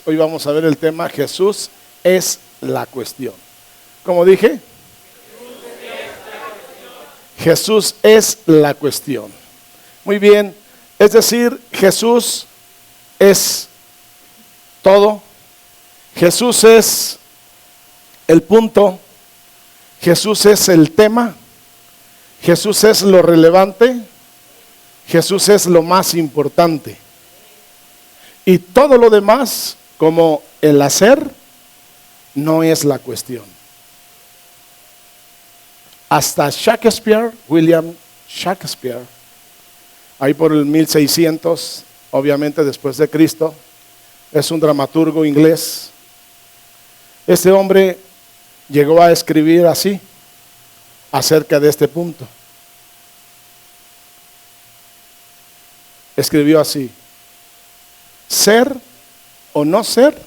bendiciones. Hoy vamos a ver el tema Jesús es la cuestión. ¿Cómo dije? Jesús es la cuestión. Muy bien, es decir, Jesús es todo. Jesús es el punto. Jesús es el tema. Jesús es lo relevante. Jesús es lo más importante. Y todo lo demás, como el hacer, no es la cuestión. Hasta Shakespeare, William Shakespeare, ahí por el 1600, obviamente después de Cristo, es un dramaturgo inglés. Este hombre llegó a escribir así, acerca de este punto. Escribió así: ser o no ser,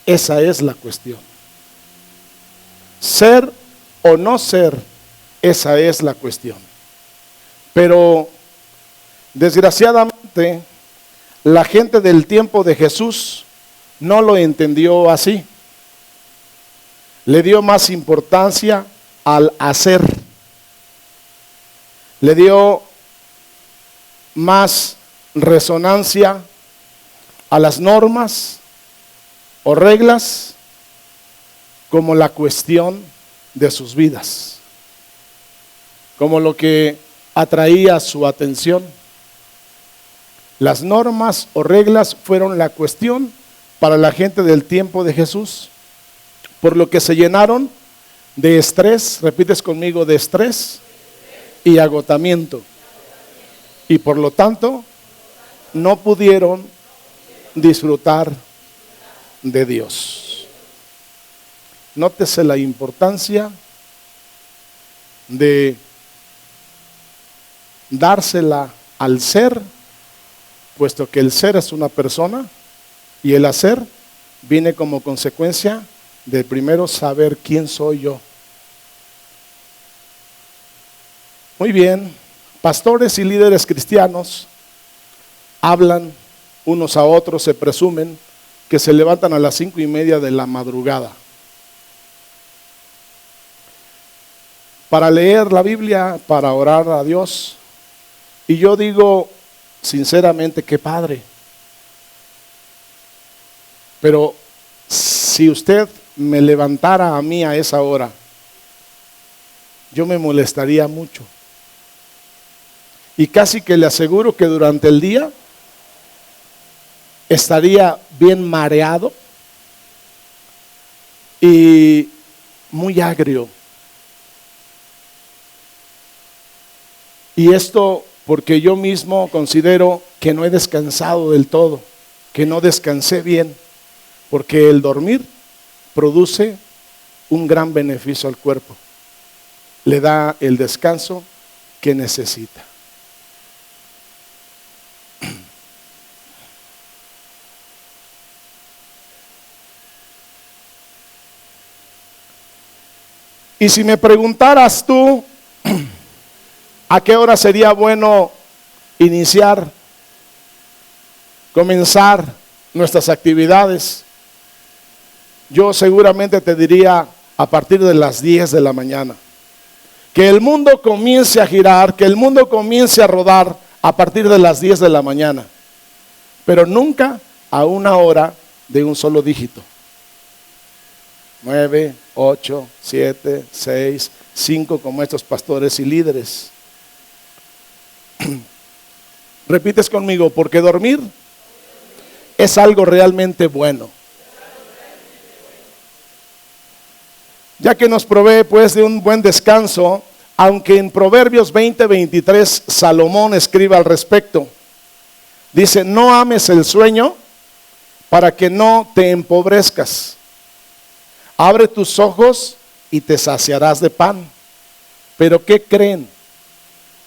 esa es la cuestión. Ser o no ser, esa es la cuestión. Pero desgraciadamente la gente del tiempo de Jesús no lo entendió así. Le dio más importancia al hacer. Le dio más resonancia a las normas o reglas como la cuestión de sus vidas, como lo que atraía su atención. Las normas o reglas fueron la cuestión para la gente del tiempo de Jesús, por lo que se llenaron de estrés, repites conmigo, de estrés y agotamiento, y por lo tanto no pudieron disfrutar de Dios. Nótese la importancia de dársela al ser, puesto que el ser es una persona y el hacer viene como consecuencia de primero saber quién soy yo. Muy bien, pastores y líderes cristianos hablan unos a otros, se presumen que se levantan a las 5:30 de la madrugada para leer la Biblia, para orar a Dios. Y yo digo sinceramente, qué padre. Pero si usted me levantara a mí a esa hora, yo me molestaría mucho. Y casi que le aseguro que durante el día estaría bien mareado y muy agrio. Y esto porque yo mismo considero que no he descansado del todo, que no descansé bien, porque el dormir produce un gran beneficio al cuerpo, le da el descanso que necesita. Y si me preguntaras tú, ¿a qué hora sería bueno comenzar nuestras actividades? Yo seguramente te diría a partir de las 10 de la mañana. Que el mundo comience a girar, que el mundo comience a rodar a partir de las 10 de la mañana. Pero nunca a una hora de un solo dígito. 9, 8, 7, 6, 5 como estos pastores y líderes. Repites conmigo, porque dormir es algo realmente bueno. Ya que nos provee pues de un buen descanso, aunque en Proverbios 20:23 Salomón escribe al respecto. Dice: no ames el sueño para que no te empobrezcas. Abre tus ojos y te saciarás de pan. Pero ¿qué creen?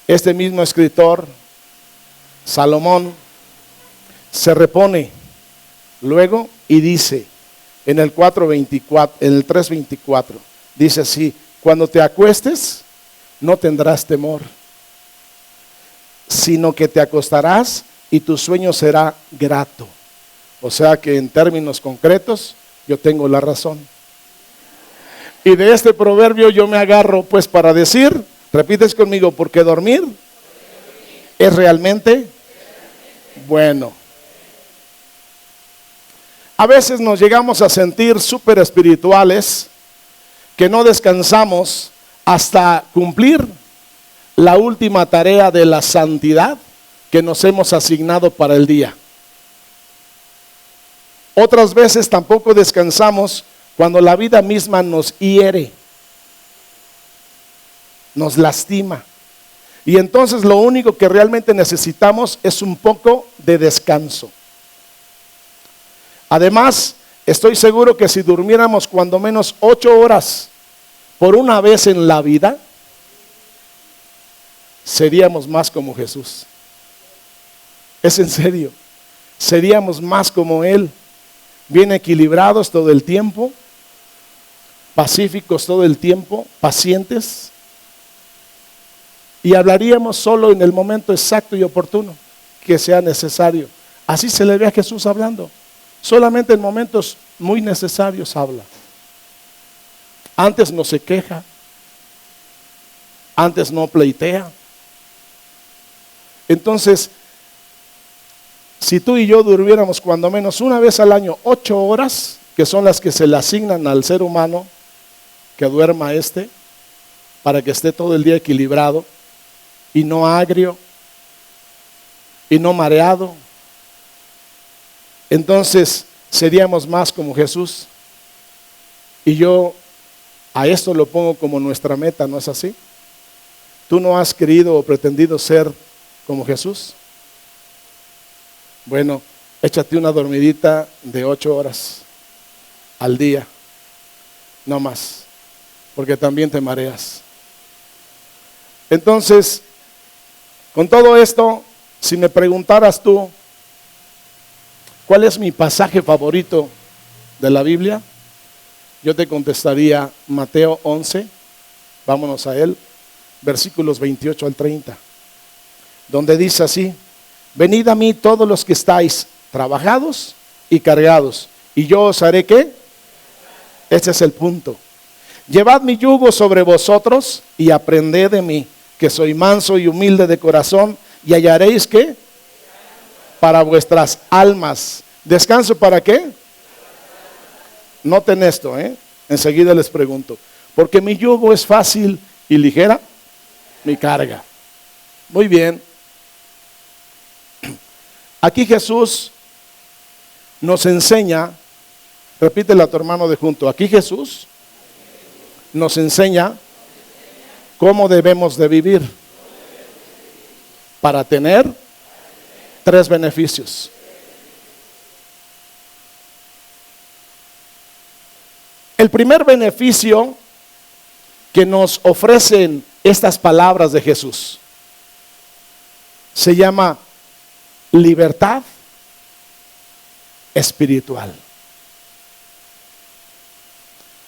Este mismo escritor, Salomón, se repone luego y dice en el 4:24, en el 3:24, dice así: cuando te acuestes no tendrás temor, sino que te acostarás y tu sueño será grato. O sea que en términos concretos, yo tengo la razón. Y de este proverbio yo me agarro pues para decir, repites conmigo, porque dormir es realmente bueno. A veces nos llegamos a sentir súper espirituales, que no descansamos hasta cumplir la última tarea de la santidad que nos hemos asignado para el día. Otras veces tampoco descansamos cuando la vida misma nos hiere, nos lastima. Y entonces lo único que realmente necesitamos es un poco de descanso. Además, estoy seguro que si durmiéramos cuando menos 8 horas por una vez en la vida, seríamos más como Jesús. Es en serio, seríamos más como Él, bien equilibrados todo el tiempo, pacíficos todo el tiempo, pacientes, y hablaríamos solo en el momento exacto y oportuno que sea necesario. Así se le ve a Jesús hablando. Solamente en momentos muy necesarios habla. Antes no se queja, antes no pleitea. Entonces, si tú y yo durmiéramos cuando menos una vez al año 8 horas, que son las que se le asignan al ser humano, que duerma para que esté todo el día equilibrado y no agrio y no mareado, entonces seríamos más como Jesús. Y yo a esto lo pongo como nuestra meta, ¿no es así? ¿Tú no has querido o pretendido ser como Jesús? Bueno, échate una dormidita de 8 horas al día, no más, porque también te mareas. Entonces, con todo esto, si me preguntaras tú, ¿cuál es mi pasaje favorito de la Biblia? Yo te contestaría Mateo 11, vámonos a él, versículos 28 al 30, donde dice así: venid a mí todos los que estáis trabajados y cargados, y yo os haré ¿qué? Este es el punto. Llevad mi yugo sobre vosotros y aprended de mí, que soy manso y humilde de corazón, y hallaréis ¿qué? Para vuestras almas. ¿Descanso para qué? Noten esto, enseguida les pregunto. Porque mi yugo es fácil y ligera mi carga. Muy bien. Aquí Jesús nos enseña, repítele a tu hermano de junto, aquí Jesús nos enseña cómo debemos de vivir para tener 3 beneficios. El primer beneficio que nos ofrecen estas palabras de Jesús se llama libertad espiritual.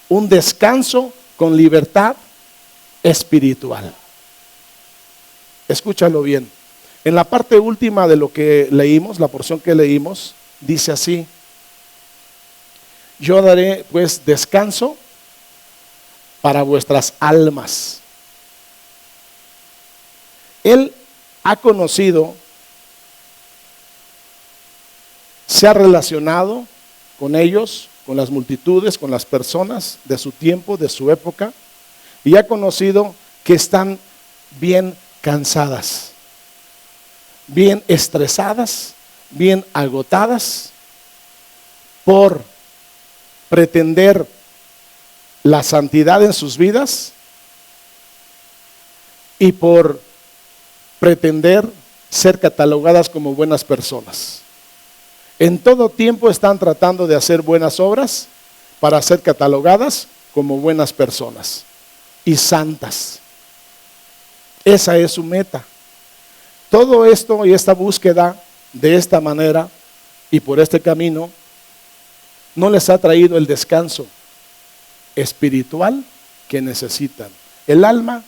Un descanso con libertad espiritual. Escúchalo bien. En la parte última de lo que leímos, la porción que leímos, dice así: yo daré pues descanso para vuestras almas. Él ha conocido, se ha relacionado con ellos, con las multitudes, con las personas de su tiempo, de su época, y ha conocido que están bien cansadas, bien estresadas, bien agotadas por pretender la santidad en sus vidas y por pretender ser catalogadas como buenas personas. En todo tiempo están tratando de hacer buenas obras para ser catalogadas como buenas personas y santas. Esa es su meta. Todo esto y esta búsqueda de esta manera y por este camino no les ha traído el descanso espiritual que necesitan. El alma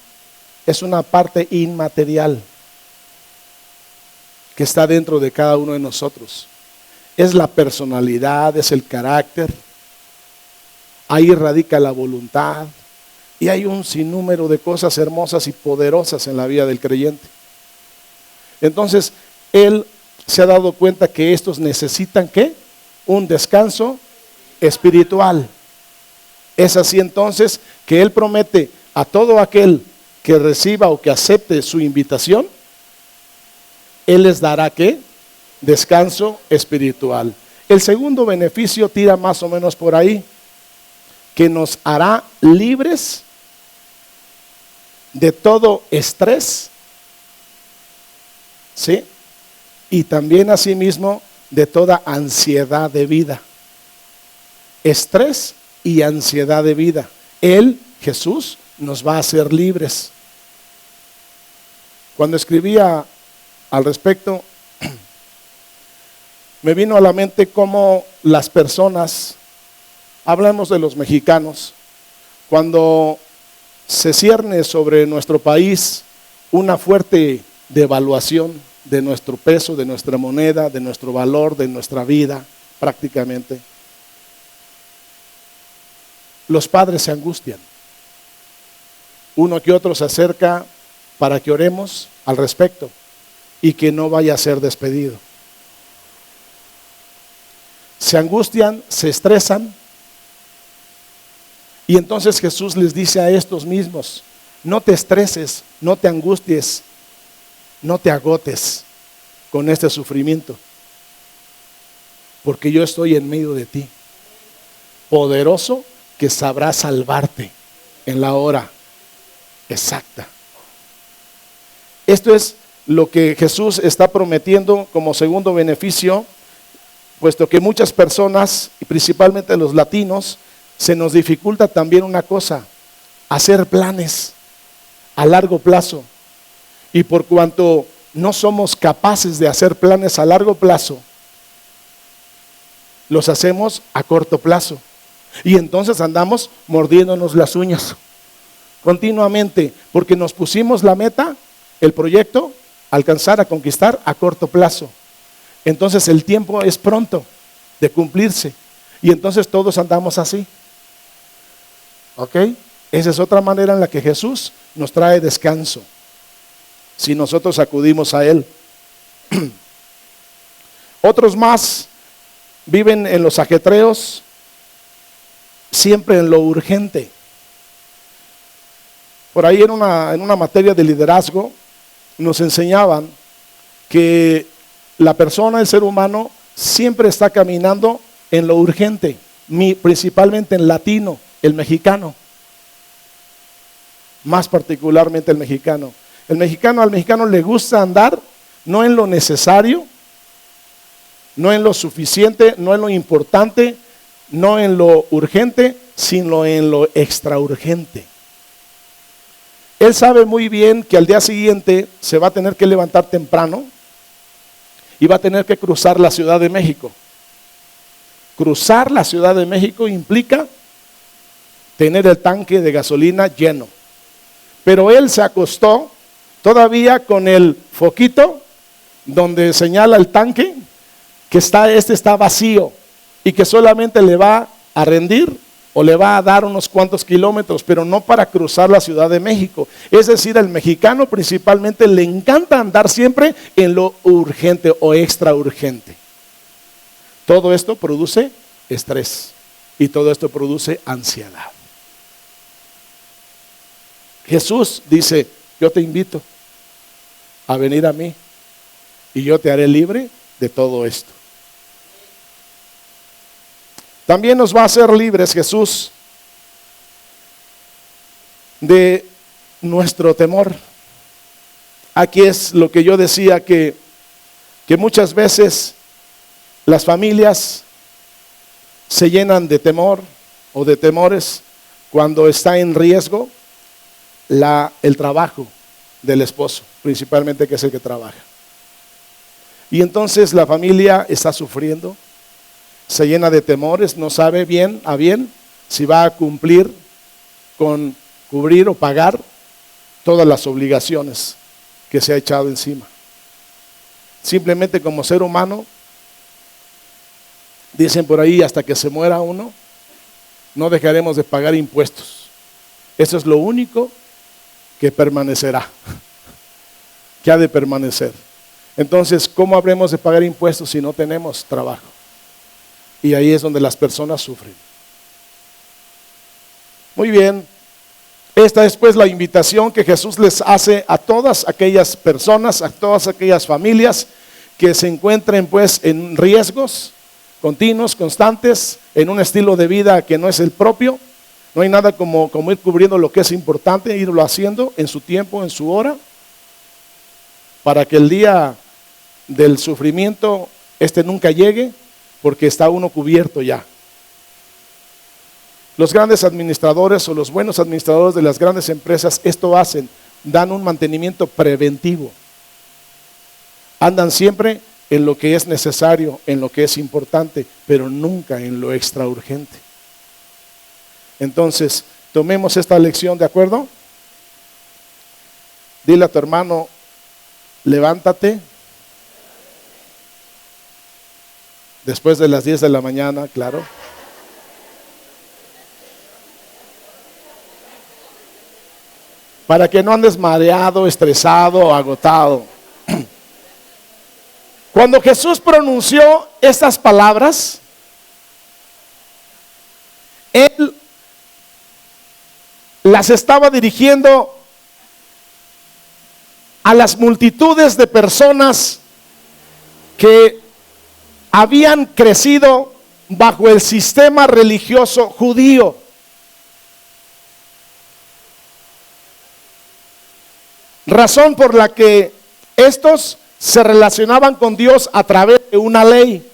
es una parte inmaterial que está dentro de cada uno de nosotros. es la personalidad, es el carácter, ahí radica la voluntad y hay un sinnúmero de cosas hermosas y poderosas en la vida del creyente. Entonces, él se ha dado cuenta que estos necesitan ¿qué? Un descanso espiritual. Es así entonces que él promete a todo aquel que reciba o que acepte su invitación, él les dará ¿qué? Descanso espiritual. El segundo beneficio tira más o menos por ahí, que nos hará libres de todo estrés, ¿sí? Y también asimismo de toda ansiedad de vida. Estrés y ansiedad de vida. Él, Jesús, nos va a hacer libres. Cuando escribía al respecto, me vino a la mente cómo las personas, hablamos de los mexicanos, cuando se cierne sobre nuestro país una fuerte devaluación de nuestro peso, de nuestra moneda, de nuestro valor, de nuestra vida, prácticamente, los padres se angustian. Uno que otro se acerca para que oremos al respecto y que no vaya a ser despedido. Se angustian, se estresan, y entonces Jesús les dice a estos mismos: no te estreses, no te angusties, no te agotes con este sufrimiento, porque yo estoy en medio de ti, poderoso que sabrá salvarte en la hora exacta. Esto es lo que Jesús está prometiendo como segundo beneficio, puesto que muchas personas, y principalmente los latinos, se nos dificulta también una cosa: hacer planes a largo plazo. Y por cuanto no somos capaces de hacer planes a largo plazo, los hacemos a corto plazo. Y entonces andamos mordiéndonos las uñas continuamente, porque nos pusimos la meta, el proyecto, alcanzar a conquistar a corto plazo. Entonces el tiempo es pronto de cumplirse, y entonces todos andamos así. ¿Ok? Esa es otra manera en la que Jesús nos trae descanso, si nosotros acudimos a Él. Otros más viven en los ajetreos, siempre en lo urgente. Por ahí en una materia de liderazgo nos enseñaban que la persona, el ser humano, siempre está caminando en lo urgente, principalmente en latino, el mexicano, más particularmente el mexicano. Al mexicano le gusta andar no en lo necesario, no en lo suficiente, no en lo importante, no en lo urgente, sino en lo extraurgente. Él sabe muy bien que al día siguiente se va a tener que levantar temprano y va a tener que cruzar la Ciudad de México. Cruzar la Ciudad de México implica tener el tanque de gasolina lleno. Pero él se acostó todavía con el foquito donde señala el tanque que está vacío y que solamente le va a rendir o le va a dar unos cuantos kilómetros, pero no para cruzar la Ciudad de México. Es decir, al mexicano principalmente le encanta andar siempre en lo urgente o extra urgente. Todo esto produce estrés y todo esto produce ansiedad. Jesús dice: yo te invito a venir a mí y yo te haré libre de todo esto. También nos va a hacer libres Jesús de nuestro temor. Aquí es lo que yo decía, que muchas veces las familias se llenan de temor o de temores cuando está en riesgo el trabajo del esposo, principalmente, que es el que trabaja. Y entonces la familia está sufriendo, se llena de temores, no sabe bien si va a cumplir con cubrir o pagar todas las obligaciones que se ha echado encima. Simplemente como ser humano Dicen por ahí, hasta que se muera uno, no dejaremos de pagar impuestos. Eso es lo único que permanecerá, que ha de permanecer. Entonces, ¿cómo habremos de pagar impuestos si no tenemos trabajo? Y ahí es donde las personas sufren. Muy bien, esta es pues la invitación que Jesús les hace a todas aquellas personas, a todas aquellas familias que se encuentren pues en riesgos continuos, constantes, en un estilo de vida que no es el propio. No hay nada como ir cubriendo lo que es importante, irlo haciendo en su tiempo, en su hora, para que el día del sufrimiento nunca llegue, porque está uno cubierto ya. Los grandes administradores o los buenos administradores de las grandes empresas esto hacen, dan un mantenimiento preventivo. Andan siempre en lo que es necesario, en lo que es importante, pero nunca en lo extraurgente. Entonces, tomemos esta lección, ¿de acuerdo? Dile a tu hermano, levántate. Después de las 10 de la mañana, claro. Para que no andes mareado, estresado o agotado. Cuando Jesús pronunció estas palabras, Él las estaba dirigiendo a las multitudes de personas que habían crecido bajo el sistema religioso judío. Razón por la que estos se relacionaban con Dios a través de una ley.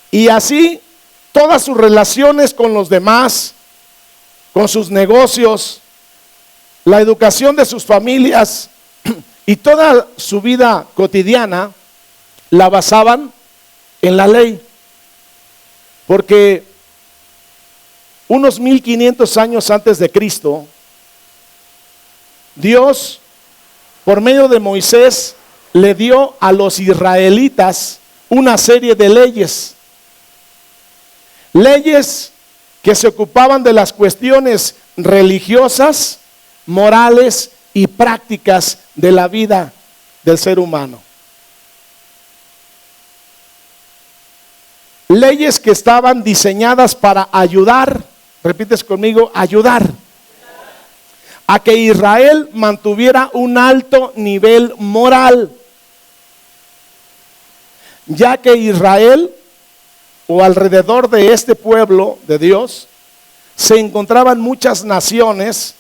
Y así todas sus relaciones con los demás, con sus negocios, la educación de sus familias y toda su vida cotidiana la basaban en la ley. Porque unos 1500 años antes de Cristo, Dios, por medio de Moisés, le dio a los israelitas una serie de leyes. Leyes que se ocupaban de las cuestiones religiosas, morales y prácticas de la vida del ser humano. Leyes que estaban diseñadas para ayudar, repites conmigo, ayudar a que Israel mantuviera un alto nivel moral, ya que Israel, o alrededor de este pueblo de Dios, se encontraban muchas naciones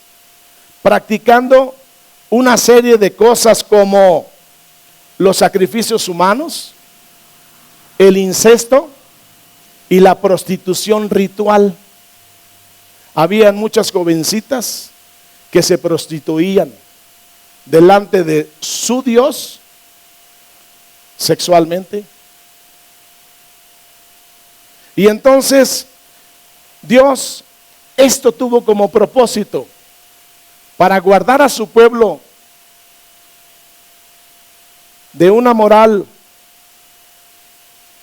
practicando una serie de cosas como los sacrificios humanos, el incesto y la prostitución ritual. Habían muchas jovencitas que se prostituían delante de su Dios sexualmente. Y entonces Dios esto tuvo como propósito para guardar a su pueblo de una moral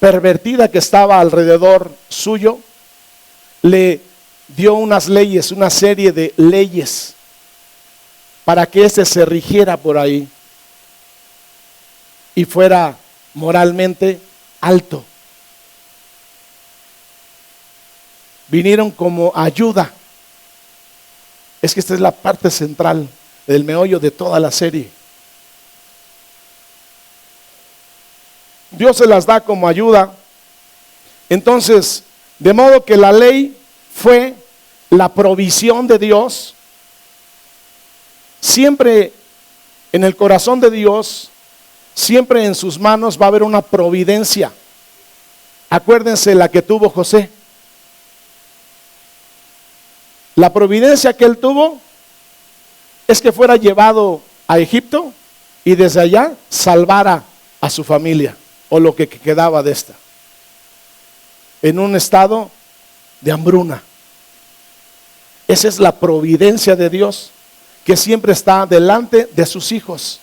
pervertida que estaba alrededor suyo. Le dio unas leyes, una serie de leyes para que éste se rigiera por ahí y fuera moralmente alto. Vinieron como ayuda. Es que esta es la parte central del meollo de toda la serie. Dios se las da como ayuda. Entonces, de modo que la ley fue la provisión de Dios. Siempre en el corazón de Dios, siempre en sus manos va a haber una providencia. Acuérdense la que tuvo José. La providencia que él tuvo es que fuera llevado a Egipto y desde allá salvara a su familia o lo que quedaba de esta, en un estado de hambruna. Esa es la providencia de Dios, que siempre está delante de sus hijos.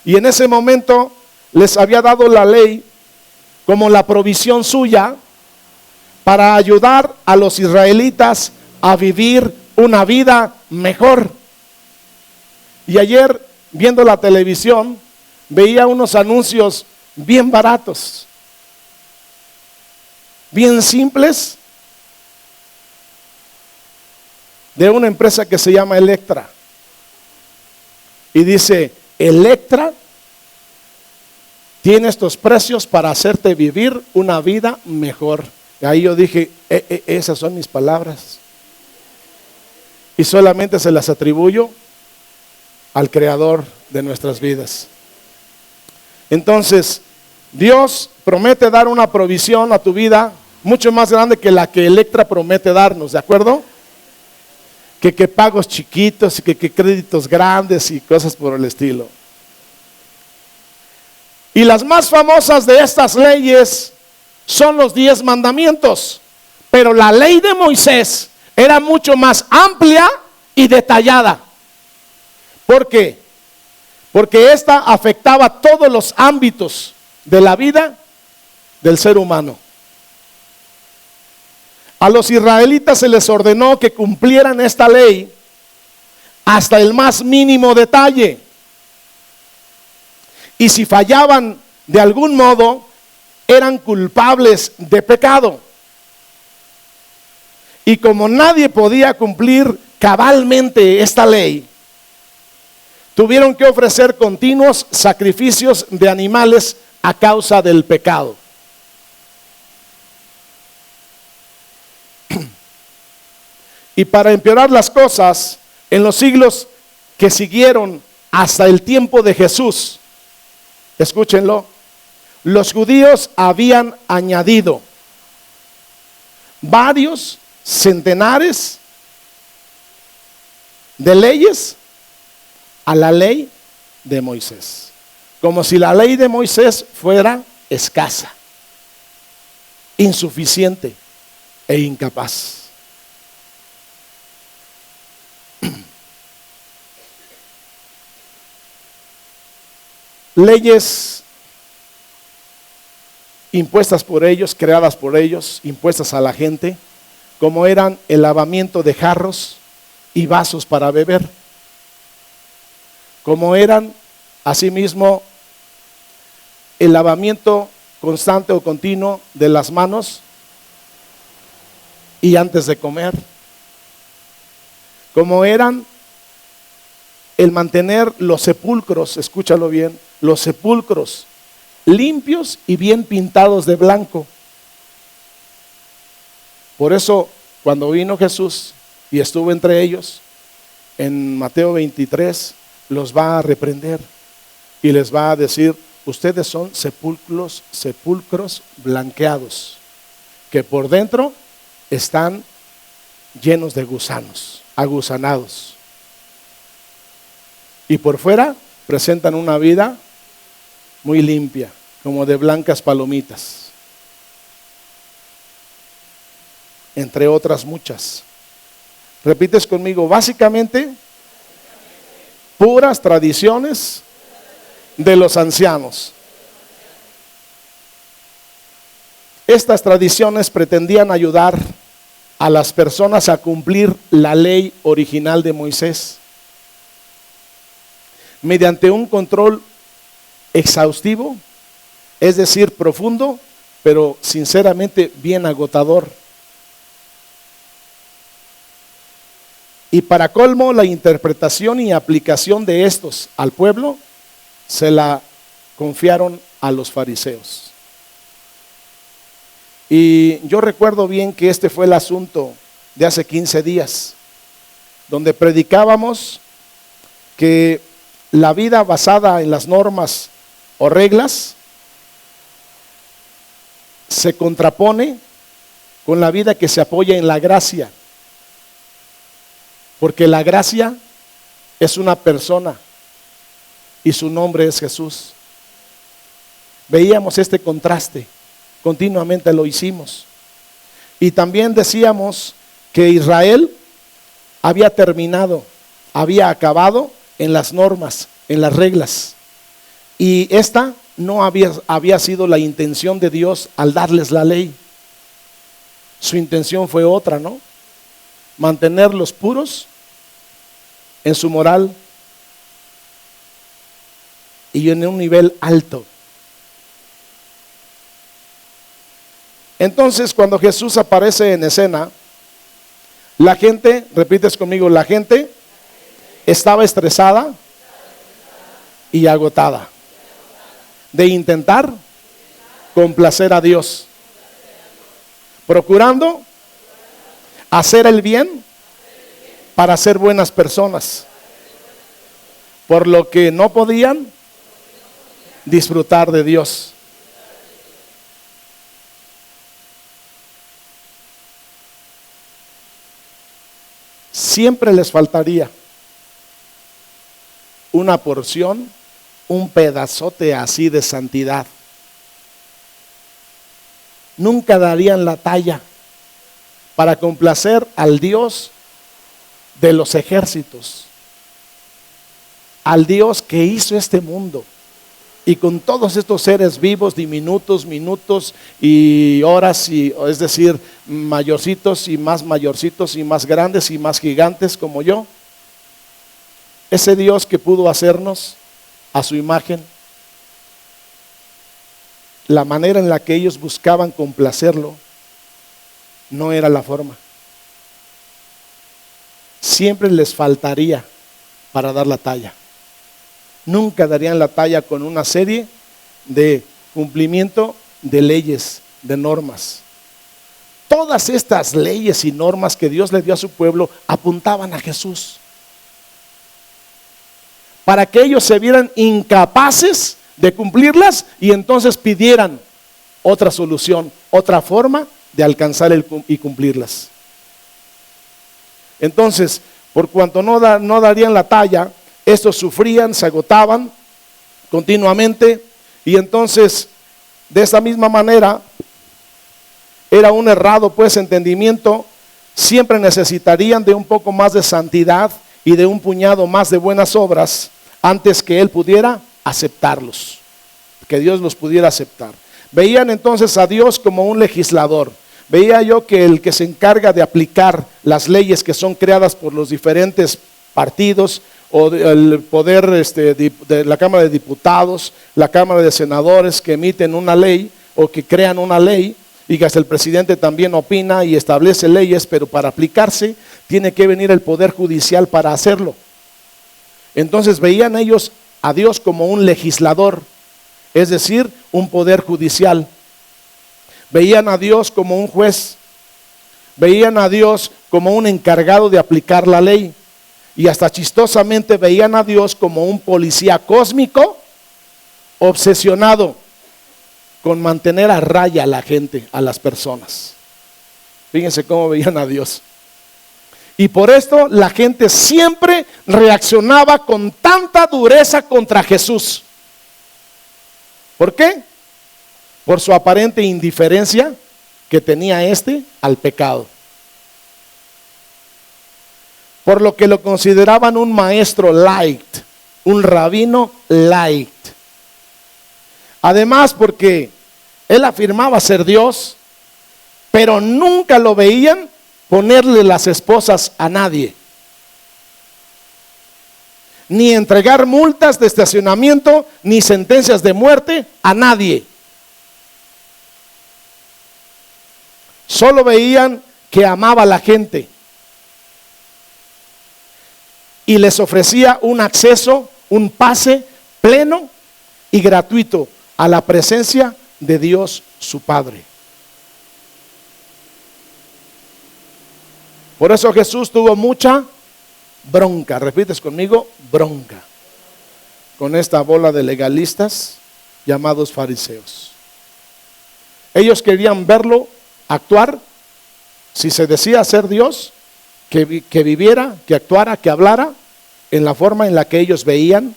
Y en ese momento les había dado la ley como la provisión suya para ayudar a los israelitas a vivir una vida mejor. Y ayer, viendo la televisión, veía unos anuncios bien baratos, bien simples, de una empresa que se llama Electra. Y dice, Electra tiene estos precios para hacerte vivir una vida mejor. Y ahí yo dije, esas son mis palabras. Y solamente se las atribuyo al Creador de nuestras vidas. Entonces, Dios promete dar una provisión a tu vida mucho más grande que la que Electra promete darnos, ¿de acuerdo? Que pagos chiquitos, que créditos grandes y cosas por el estilo. Y las más famosas de estas leyes son los 10 mandamientos. Pero la ley de Moisés era mucho más amplia y detallada. ¿Por qué? Porque esta afectaba todos los ámbitos de la vida del ser humano. A los israelitas se les ordenó que cumplieran esta ley hasta el más mínimo detalle. Y si fallaban de algún modo, eran culpables de pecado. Y como nadie podía cumplir cabalmente esta ley, tuvieron que ofrecer continuos sacrificios de animales a causa del pecado. Y para empeorar las cosas, en los siglos que siguieron hasta el tiempo de Jesús, escúchenlo, los judíos habían añadido varios centenares de leyes a la ley de Moisés, como si la ley de Moisés fuera escasa, insuficiente e incapaz. Leyes impuestas por ellos, creadas por ellos, impuestas a la gente, como eran el lavamiento de jarros y vasos para beber, como eran asimismo el lavamiento constante o continuo de las manos y antes de comer, como eran el mantener los sepulcros, escúchalo bien, los sepulcros limpios y bien pintados de blanco. Por eso, cuando vino Jesús y estuvo entre ellos, en Mateo 23, los va a reprender y les va a decir, ustedes son sepulcros blanqueados, que por dentro están llenos de gusanos, agusanados. Y por fuera presentan una vida muy limpia, como de blancas palomitas, entre otras muchas. Repites conmigo, básicamente, puras tradiciones de los ancianos. Estas tradiciones pretendían ayudar a las personas a cumplir la ley original de Moisés mediante un control exhaustivo, es decir, profundo, pero sinceramente bien agotador. Y para colmo, la interpretación y aplicación de estos al pueblo se la confiaron a los fariseos. Y yo recuerdo bien que este fue el asunto de hace 15 días, donde predicábamos que la vida basada en las normas o reglas se contrapone con la vida que se apoya en la gracia, porque la gracia es una persona y su nombre es Jesús. Veíamos este contraste, continuamente lo hicimos. Y también decíamos que Israel había terminado, había acabado en las normas, en las reglas. Y esta no había sido la intención de Dios al darles la ley. Su intención fue otra, ¿no? Mantenerlos puros en su moral y en un nivel alto. Entonces, cuando Jesús aparece en escena, la gente, repites conmigo, la gente estaba estresada y agotada de intentar complacer a Dios, procurando hacer el bien para ser buenas personas, por lo que no podían disfrutar de Dios. Siempre les faltaría una porción, un pedazote así de santidad. Nunca darían la talla para complacer al Dios de los ejércitos, al Dios que hizo este mundo, y con todos estos seres vivos, diminutos, minutos y horas, es decir, mayorcitos y más grandes y más gigantes como yo. Ese Dios que pudo hacernos a su imagen, la manera en la que ellos buscaban complacerlo no era la forma. Siempre les faltaría para dar la talla. Nunca darían la talla con una serie de cumplimiento de leyes, de normas. Todas estas leyes y normas que Dios le dio a su pueblo apuntaban a Jesús, para que ellos se vieran incapaces de cumplirlas y entonces pidieran otra solución, otra forma de alcanzar y cumplirlas. Entonces, por cuanto no darían la talla, estos sufrían, se agotaban continuamente, y entonces de esta misma manera era un errado pues entendimiento. Siempre necesitarían de un poco más de santidad y de un puñado más de buenas obras antes que Él pudiera aceptarlos, que Dios los pudiera aceptar. Veían entonces a Dios como un legislador. Veía yo que el que se encarga de aplicar las leyes que son creadas por los diferentes partidos, o el poder de la Cámara de Diputados, la Cámara de Senadores, que emiten una ley o que crean una ley, y que hasta el presidente también opina y establece leyes, pero para aplicarse tiene que venir el Poder Judicial para hacerlo. Entonces veían ellos a Dios como un legislador, es decir, un poder judicial. Veían a Dios como un juez, veían a Dios como un encargado de aplicar la ley, y hasta chistosamente veían a Dios como un policía cósmico obsesionado con mantener a raya a la gente, a las personas. Fíjense cómo veían a Dios. Y por esto la gente siempre reaccionaba con tanta dureza contra Jesús. ¿Por qué? Por su aparente indiferencia que tenía al pecado. Por lo que lo consideraban un maestro light, un rabino light. Además, porque él afirmaba ser Dios, pero nunca lo veían ponerle las esposas a nadie, ni entregar multas de estacionamiento, ni sentencias de muerte a nadie. Solo veían que amaba a la gente y les ofrecía un acceso, un pase pleno y gratuito a la presencia de Dios su Padre. Por eso Jesús tuvo mucha bronca, repites conmigo, bronca, con esta bola de legalistas llamados fariseos. Ellos querían verlo actuar, si se decía ser Dios, que viviera, que actuara, que hablara en la forma en la que ellos veían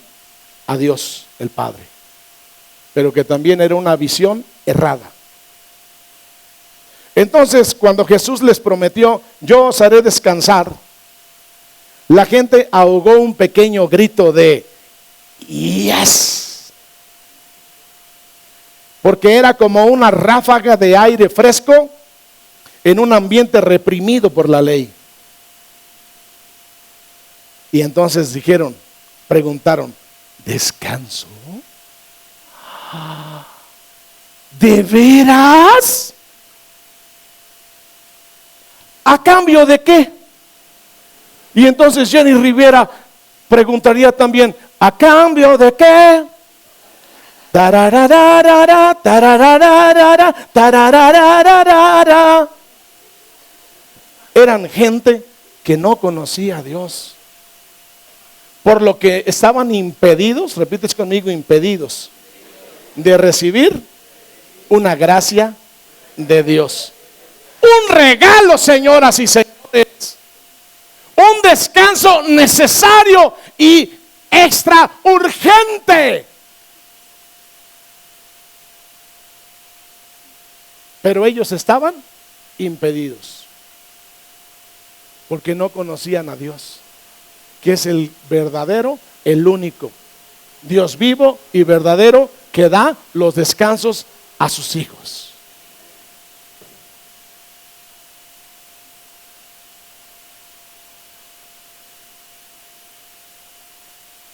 a Dios el Padre, pero que también era una visión errada. Entonces, cuando Jesús les prometió, yo os haré descansar, la gente ahogó un pequeño grito de yes. porque era como una ráfaga de aire fresco en un ambiente reprimido por la ley. Y entonces preguntaron, ¿descanso? ¿De veras? ¿A cambio de qué? Y entonces Jenny Rivera preguntaría también, ¿a cambio de qué? Tarararara, tarararara, tarararara. Eran gente que no conocía a Dios, por lo que estaban impedidos, repites conmigo, impedidos de recibir una gracia de Dios. Un regalo, señoras y señores. Un descanso necesario y extra urgente. Pero ellos estaban impedidos porque no conocían a Dios, que es el verdadero, el único Dios vivo y verdadero que da los descansos a sus hijos.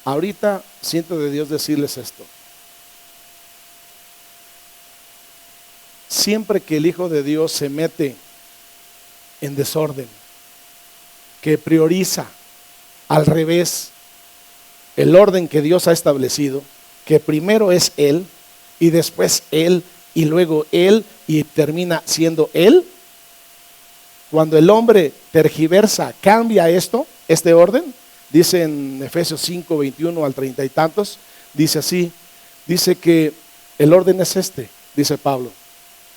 Ahorita siento de Dios decirles esto. Siempre que el Hijo de Dios se mete en desorden, que prioriza al revés el orden que Dios ha establecido, que primero es Él y después Él y luego Él y termina siendo Él, cuando el hombre tergiversa, cambia este orden, dice en Efesios 5, 21 al 30 y tantos, dice así, dice que el orden es dice Pablo,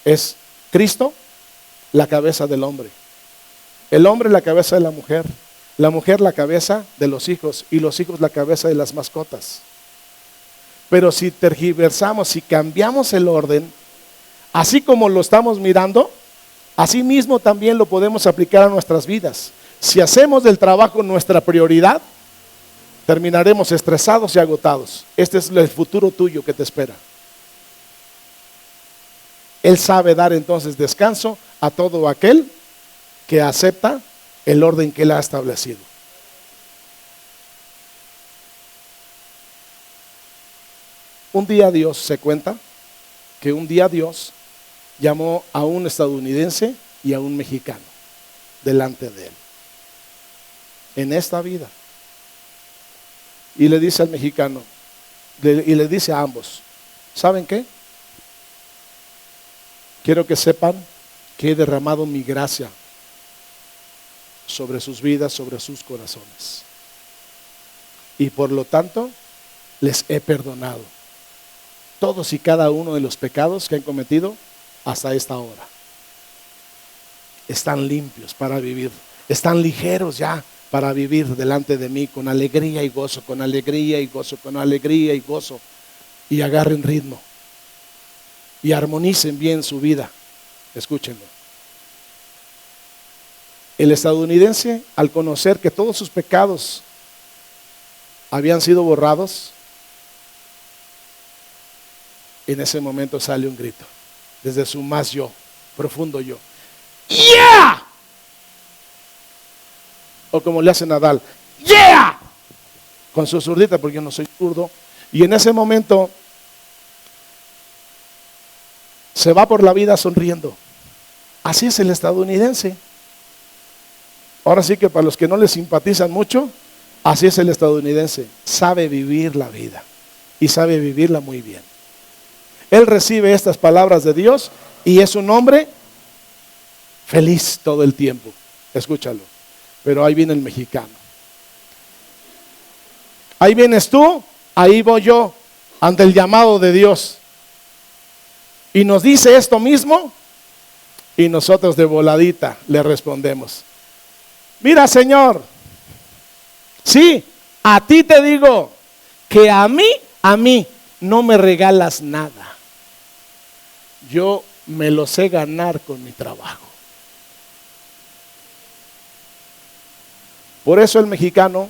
es Cristo la cabeza del hombre, el hombre la cabeza de la mujer la cabeza de los hijos y los hijos la cabeza de las mascotas. Pero si tergiversamos, si cambiamos el orden, así como lo estamos mirando, así mismo también lo podemos aplicar a nuestras vidas. Si hacemos del trabajo nuestra prioridad, terminaremos estresados y agotados. Este es el futuro tuyo que te espera. Él sabe dar entonces descanso a todo aquel que acepta el orden que Él ha establecido. Un día Dios, se cuenta que un día Dios llamó a un estadounidense y a un mexicano delante de Él en esta vida, y le dice al mexicano y le dice a ambos, ¿saben qué? Quiero que sepan que he derramado mi gracia sobre sus vidas, sobre sus corazones, y por lo tanto les he perdonado todos y cada uno de los pecados que han cometido hasta esta hora. Están limpios para vivir, están ligeros ya para vivir delante de mí con alegría y gozo, con alegría y gozo, con alegría y gozo, y agarren ritmo y armonicen bien su vida. Escúchenlo. El estadounidense, al conocer que todos sus pecados habían sido borrados, en ese momento sale un grito desde su más yo, profundo yo. ¡Yeah! O como le hace Nadal, ¡yeah! Con su zurdita, porque yo no soy zurdo. Y en ese momento se va por la vida sonriendo. Así es el estadounidense. Ahora sí que para los que no le simpatizan mucho, así es el estadounidense. Sabe vivir la vida y sabe vivirla muy bien. Él recibe estas palabras de Dios y es un hombre feliz todo el tiempo. Escúchalo. Pero ahí viene el mexicano. Ahí vienes tú, ahí voy yo, ante el llamado de Dios. Y nos dice esto mismo, y nosotros de voladita le respondemos: mira, Señor, sí, a ti te digo que a mí no me regalas nada. Yo me lo sé ganar con mi trabajo. Por eso el mexicano,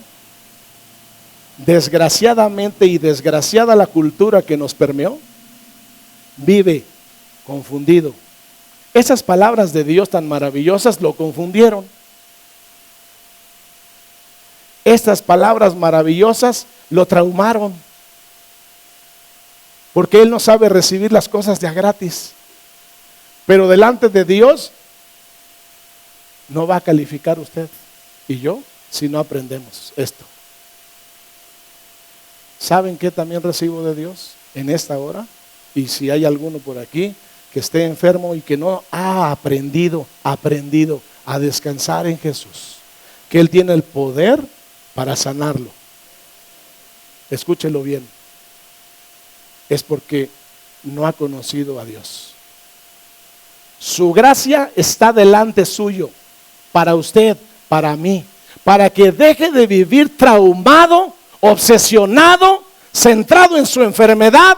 desgraciadamente y desgraciada la cultura que nos permeó, vive confundido. Esas palabras de Dios tan maravillosas lo confundieron. Estas palabras maravillosas lo traumaron, porque él no sabe recibir las cosas de a gratis. Pero delante de Dios no va a calificar usted y yo si no aprendemos esto. ¿Saben qué también recibo de Dios en esta hora? Y si hay alguno por aquí que esté enfermo y que no ha aprendido a descansar en Jesús, que Él tiene el poder para sanarlo. Escúchelo bien. Es porque no ha conocido a Dios. Su gracia está delante suyo, para usted, para mí, para que deje de vivir traumado, obsesionado, centrado en su enfermedad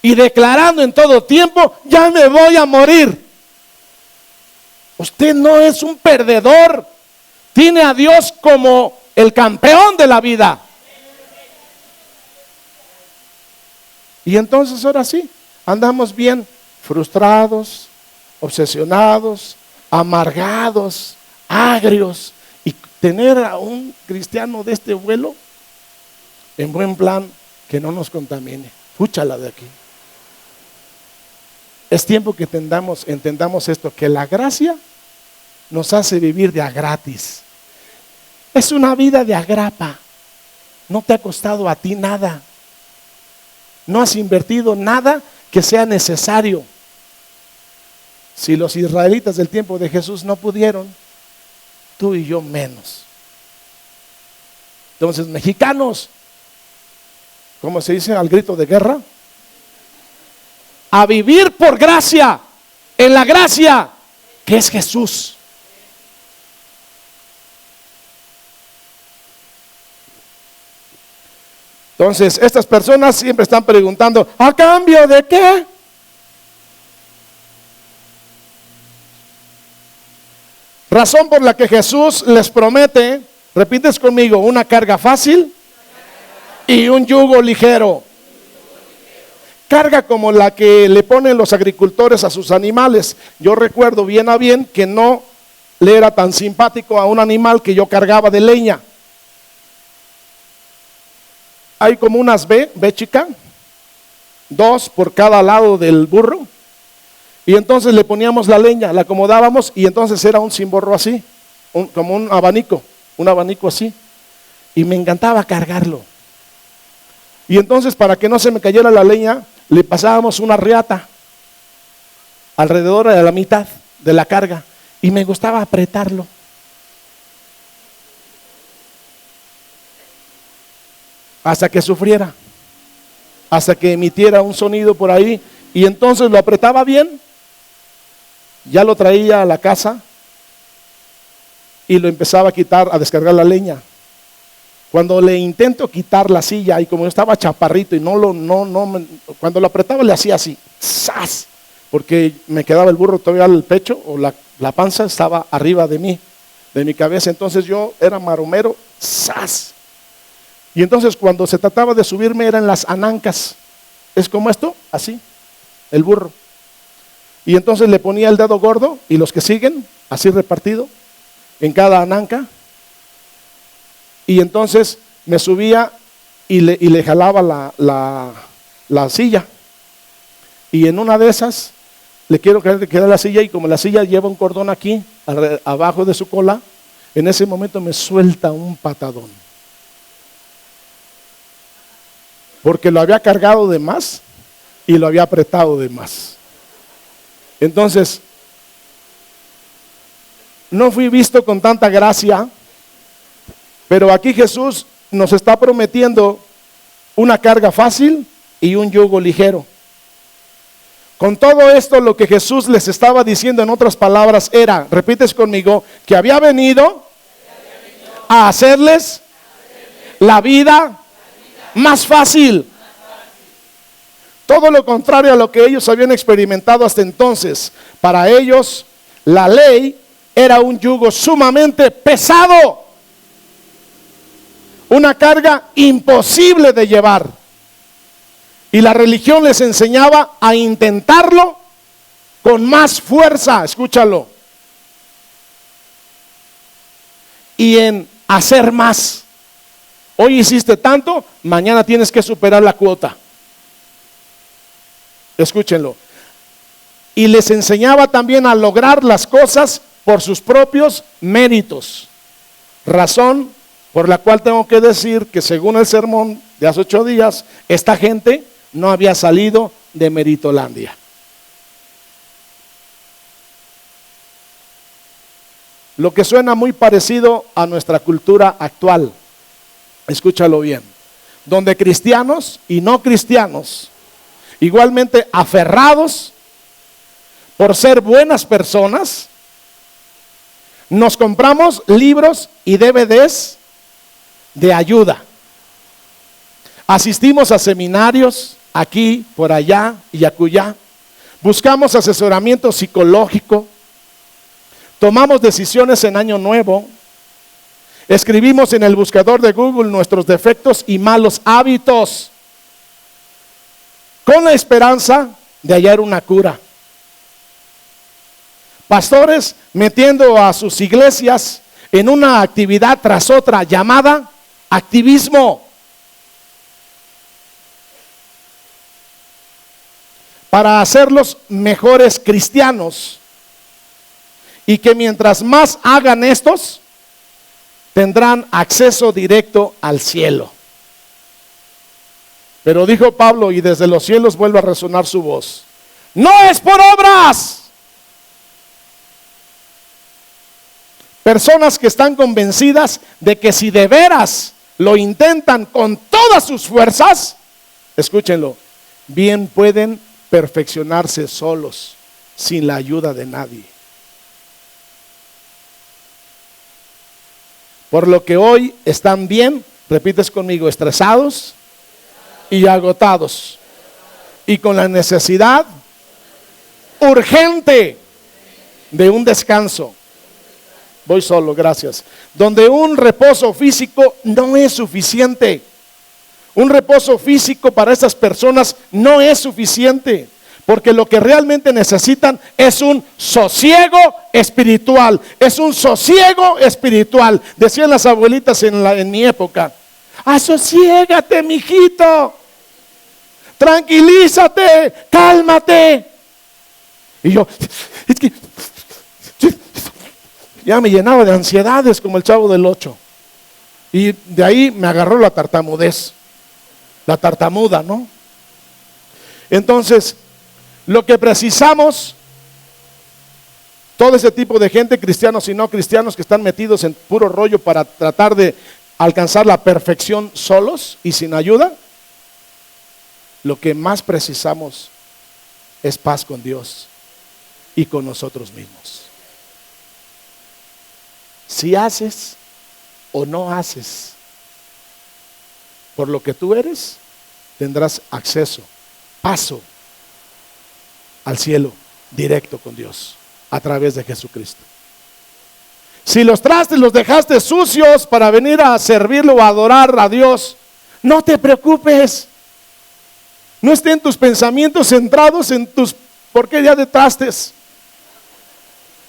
y declarando en todo tiempo: ya me voy a morir. Usted no es un perdedor, tiene a Dios como el campeón de la vida. Y entonces ahora sí, andamos bien frustrados, obsesionados, amargados, agrios. Y tener a un cristiano de este vuelo en buen plan, que no nos contamine. Fúchala de aquí. Es tiempo que entendamos esto, que la gracia nos hace vivir de a gratis. Es una vida de agrapa. No te ha costado a ti nada. No has invertido nada que sea necesario. Si los israelitas del tiempo de Jesús no pudieron, tú y yo menos. Entonces, mexicanos, ¿cómo se dice al grito de guerra? A vivir por gracia, en la gracia que es Jesús. Entonces, estas personas siempre están preguntando: ¿a cambio de qué? Razón por la que Jesús les promete, repites conmigo, una carga fácil y un yugo ligero. Carga como la que le ponen los agricultores a sus animales. Yo recuerdo bien a bien que no le era tan simpático a un animal que yo cargaba de leña. Hay como unas B chica, 2 por cada lado del burro. Y entonces le poníamos la leña, la acomodábamos y entonces era un cimborro así, como un abanico así. Y me encantaba cargarlo. Y entonces, para que no se me cayera la leña, le pasábamos una riata alrededor de la mitad de la carga. Y me gustaba apretarlo. Hasta que sufriera, hasta que emitiera un sonido por ahí. Y entonces lo apretaba bien. Ya lo traía a la casa y lo empezaba a quitar, a descargar la leña. Cuando le intento quitar la silla, y como yo estaba chaparrito y cuando lo apretaba le hacía así, ¡zas! Porque me quedaba el burro todavía al pecho, o la panza estaba arriba de mí, de mi cabeza. Entonces yo era maromero, ¡zas! Y entonces cuando se trataba de subirme eran las anancas. Es como esto, así, el burro. Y entonces le ponía el dedo gordo y los que siguen, así repartido, en cada ananca. Y entonces me subía y le jalaba la silla. Y en una de esas, le quiero quedar la silla, y como la silla lleva un cordón aquí, abajo de su cola, en ese momento me suelta un patadón. Porque lo había cargado de más y lo había apretado de más. Entonces, no fui visto con tanta gracia, pero aquí Jesús nos está prometiendo una carga fácil y un yugo ligero. Con todo esto, lo que Jesús les estaba diciendo, en otras palabras, era, repites conmigo, que había venido a hacerles la vida más fácil. Todo lo contrario a lo que ellos habían experimentado hasta entonces. Para ellos, la ley era un yugo sumamente pesado, una carga imposible de llevar. Y la religión les enseñaba a intentarlo con más fuerza, escúchalo, y en hacer más. Hoy hiciste tanto, mañana tienes que superar la cuota. Escúchenlo. Y les enseñaba también a lograr las cosas por sus propios méritos. Razón por la cual tengo que decir que según el sermón de hace 8 días, esta gente no había salido de Meritolandia. Lo que suena muy parecido a nuestra cultura actual. Escúchalo bien. Donde cristianos y no cristianos, igualmente aferrados por ser buenas personas, nos compramos libros y DVDs de ayuda. Asistimos a seminarios aquí, por allá y acullá. Buscamos asesoramiento psicológico. Tomamos decisiones en Año Nuevo. Escribimos en el buscador de Google nuestros defectos y malos hábitos, con la esperanza de hallar una cura. Pastores metiendo a sus iglesias en una actividad tras otra llamada activismo, para hacerlos mejores cristianos, y que mientras más hagan estos, tendrán acceso directo al cielo. Pero dijo Pablo, y desde los cielos vuelve a resonar su voz: no es por obras. Personas que están convencidas de que si de veras lo intentan con todas sus fuerzas, escúchenlo, bien pueden perfeccionarse solos, sin la ayuda de nadie. Por lo que hoy están bien, repites conmigo, estresados y agotados, y con la necesidad urgente de un descanso. Voy solo, gracias. Donde un reposo físico no es suficiente. Un reposo físico para esas personas no es suficiente, porque lo que realmente necesitan es un sosiego espiritual. Es un sosiego espiritual. Decían las abuelitas en mi época: asosiégate, mijito, tranquilízate, cálmate. Y yo, es que ya me llenaba de ansiedades como el Chavo del 8. Y de ahí me agarró la tartamudez, la tartamuda, ¿no? Entonces, lo que precisamos, todo ese tipo de gente, cristianos y no cristianos, que están metidos en puro rollo para tratar de alcanzar la perfección solos y sin ayuda, lo que más precisamos es paz con Dios y con nosotros mismos. Si haces o no haces por lo que tú eres, tendrás acceso, paso al cielo directo con Dios a través de Jesucristo. Si los trastes los dejaste sucios para venir a servirlo o a adorar a Dios, no te preocupes. No estén tus pensamientos centrados en tus porquerías de trastes.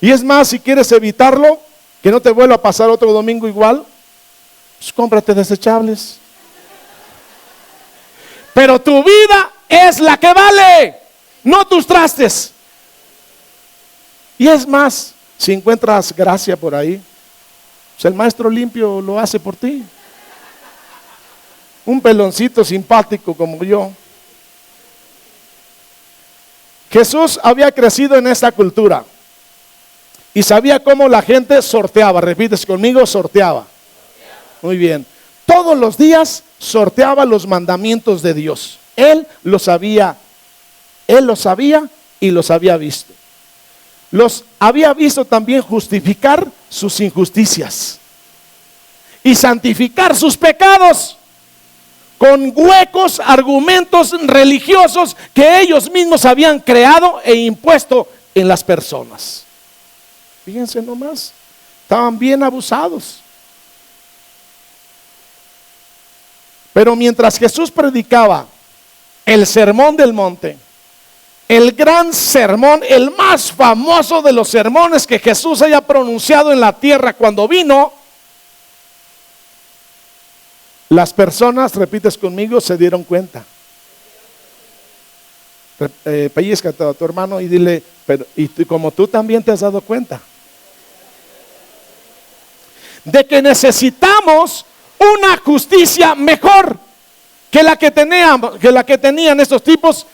Y es más, si quieres evitarlo, que no te vuelva a pasar otro domingo igual, pues cómprate desechables. Pero tu vida es la que vale, no tus trastes. Y es más, si encuentras gracia por ahí, pues el maestro limpio lo hace por ti. Un peloncito simpático como yo. Jesús había crecido en esta cultura y sabía cómo la gente sorteaba. Repites conmigo, sorteaba. Muy bien. Todos los días sorteaba los mandamientos de Dios. Él lo sabía y los había visto. Los había visto también justificar sus injusticias y santificar sus pecados con huecos argumentos religiosos que ellos mismos habían creado e impuesto en las personas. Fíjense nomás, estaban bien abusados. Pero mientras Jesús predicaba el sermón del monte, el gran sermón, el más famoso de los sermones que Jesús haya pronunciado en la tierra cuando vino, las personas, repites conmigo, se dieron cuenta. Pellizcate a tu hermano y dile, pero y como tú también te has dado cuenta de que necesitamos una justicia mejor que la que tenían estos tipos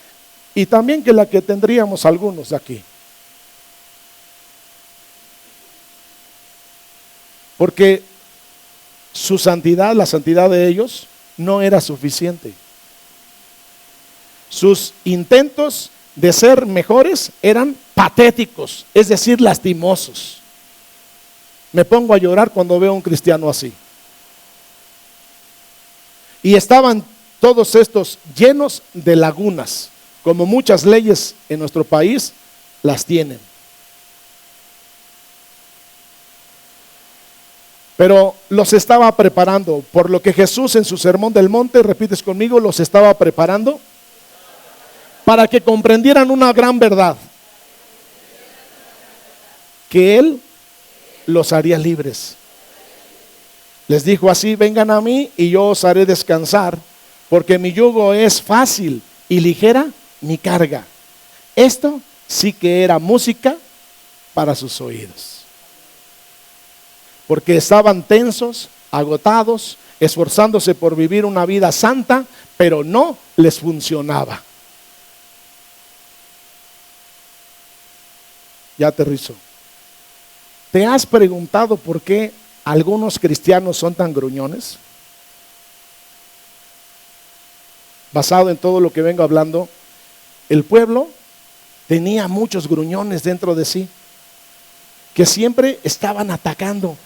y también que la que tendríamos algunos de aquí. Porque su santidad, la santidad de ellos, no era suficiente. Sus intentos de ser mejores eran patéticos, es decir, lastimosos. Me pongo a llorar cuando veo a un cristiano así. Y estaban todos estos llenos de lagunas, como muchas leyes en nuestro país las tienen. Pero los estaba preparando, por lo que Jesús en su sermón del monte, repites conmigo, los estaba preparando para que comprendieran una gran verdad, que Él los haría libres. Les dijo así: vengan a mí y yo os haré descansar, porque mi yugo es fácil y ligera mi carga. Esto sí que era música para sus oídos, porque estaban tensos, agotados, esforzándose por vivir una vida santa, pero no les funcionaba. Ya aterrizo. ¿Te has preguntado por qué algunos cristianos son tan gruñones? Basado en todo lo que vengo hablando, el pueblo tenía muchos gruñones dentro de sí, que siempre estaban atacando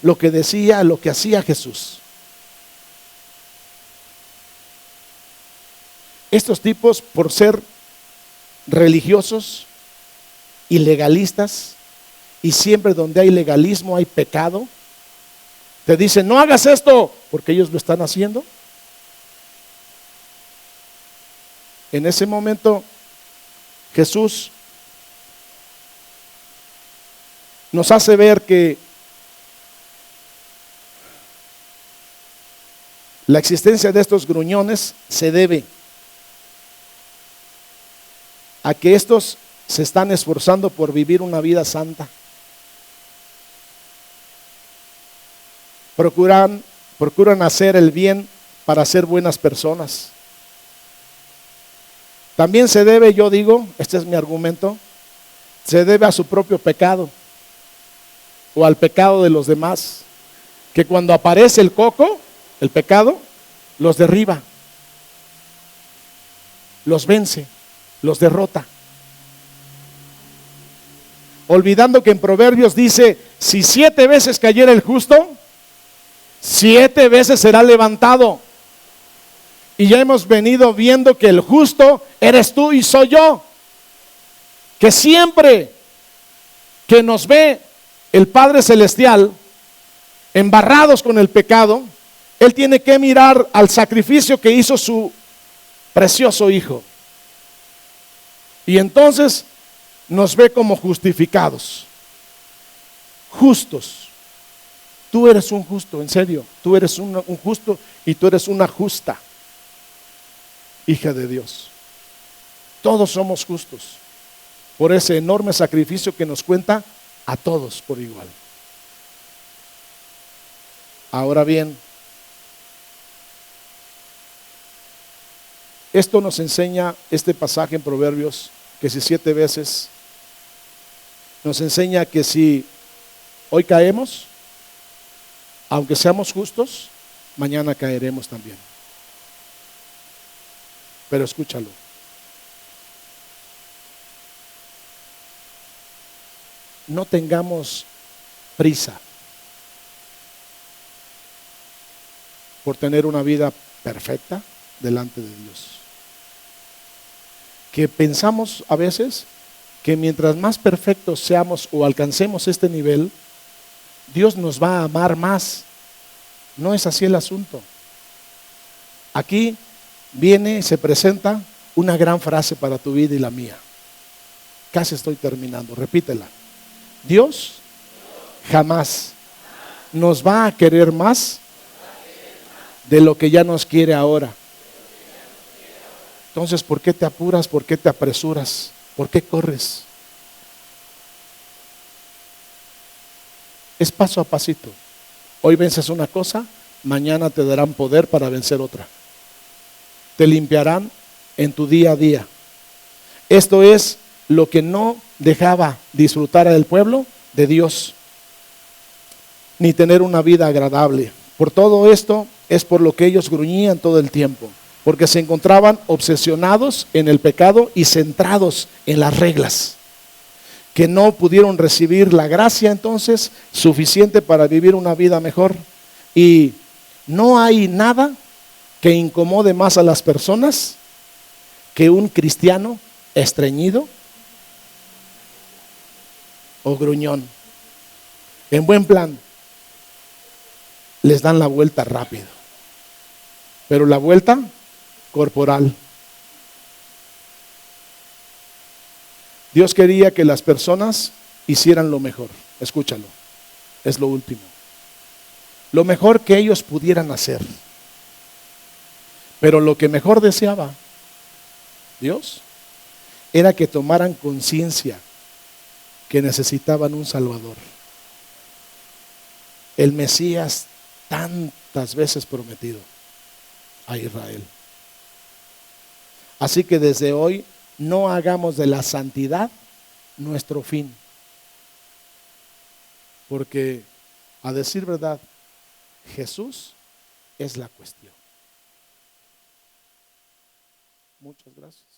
lo que decía, lo que hacía Jesús. Estos tipos, por ser religiosos y legalistas, y siempre donde hay legalismo hay pecado, te dicen: no hagas esto, porque ellos lo están haciendo. En ese momento Jesús nos hace ver que la existencia de estos gruñones se debe a que estos se están esforzando por vivir una vida santa. Procuran hacer el bien para ser buenas personas. También se debe, yo digo, este es mi argumento, se debe a su propio pecado o al pecado de los demás, que cuando aparece el coco, el pecado, los derriba, los vence, los derrota. Olvidando que en Proverbios dice: si 7 veces cayera el justo, 7 veces será levantado. Y ya hemos venido viendo que el justo eres tú y soy yo, que siempre que nos ve el Padre Celestial embarrados con el pecado, Él tiene que mirar al sacrificio que hizo su precioso Hijo, y entonces nos ve como justificados, justos. Tú eres un justo, en serio, tú eres un justo y tú eres una justa hija de Dios. Todos somos justos por ese enorme sacrificio que nos cuenta a todos por igual. Ahora bien, esto nos enseña este pasaje en Proverbios, que si 7 veces, nos enseña que si hoy caemos, aunque seamos justos, mañana caeremos también. Pero escúchalo. No tengamos prisa por tener una vida perfecta delante de Dios. Que pensamos a veces que mientras más perfectos seamos o alcancemos este nivel, Dios nos va a amar más. No es así el asunto. Aquí viene, se presenta una gran frase para tu vida y la mía. Casi estoy terminando, repítela. Dios jamás nos va a querer más de lo que ya nos quiere ahora. Entonces, ¿por qué te apuras? ¿Por qué te apresuras? ¿Por qué corres? Es paso a pasito. Hoy vences una cosa, mañana te darán poder para vencer otra. Te limpiarán en tu día a día. Esto es lo que no dejaba disfrutar al pueblo de Dios, ni tener una vida agradable. Por todo esto es por lo que ellos gruñían todo el tiempo, porque se encontraban obsesionados en el pecado y centrados en las reglas, que no pudieron recibir la gracia entonces suficiente para vivir una vida mejor. Y no hay nada que incomode más a las personas que un cristiano estreñido o gruñón. En buen plan, les dan la vuelta rápido, pero la vuelta corporal. Dios quería que las personas hicieran lo mejor. Escúchalo, es lo último. Lo mejor que ellos pudieran hacer. Pero lo que mejor deseaba Dios era que tomaran conciencia que necesitaban un Salvador. El Mesías tantas veces prometido a Israel. Así que desde hoy no hagamos de la santidad nuestro fin. Porque, a decir verdad, Jesús es la cuestión. Muchas gracias.